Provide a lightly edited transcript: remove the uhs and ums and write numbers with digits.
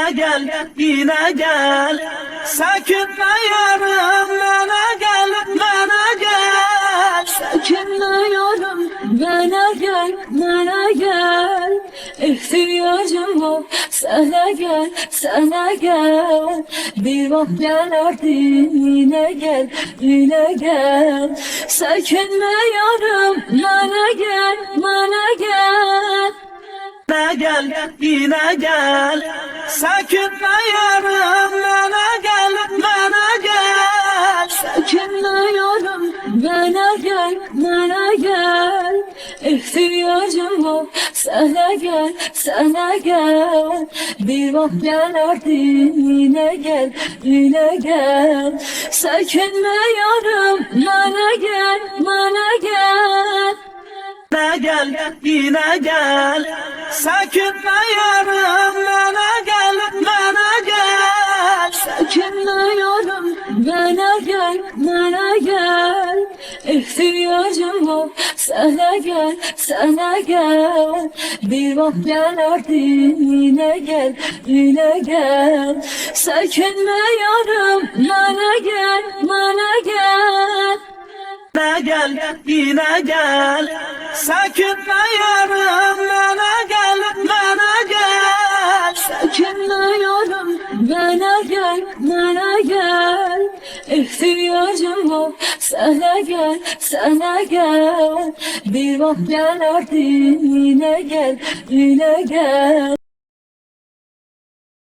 gel, yine gel. Sökülme yarım, bana gel, bana gel. Sökülme yarım, bana gel, bana gel. İhtiyacım var, sana gel, sana gel. Bir vakit gelerdin, yine gel, yine gel. Sökülme yarım, bana gel, bana gel. Gel, yine gel. Sökülme yarım, bana gel, bana gel. Sökülme yarım, bana gel, bana gel. İhtiyacım var, sana gel, sana gel. Bir vakit gelerdin, yine gel, yine gel. Sökülme yarım, bana gel, bana gel. Gel, yine gel. Sökülme yarım, bana gel, bana gel. Sökülme yarım, bana gel, bana gel. İhtiyacım var, sana gel, sana gel. Bir vakit gelerdin, yine gel, yine gel. Sökülme yarım, bana gel, bana gel. Gel, yine gel. Sökülme yarım, bana gel, bana gel. Sökülme yarım, bana gel, bana gel. İhtiyacım var, sana gel, sana gel. Bir vakit gelerdin, yine gel, yine gel.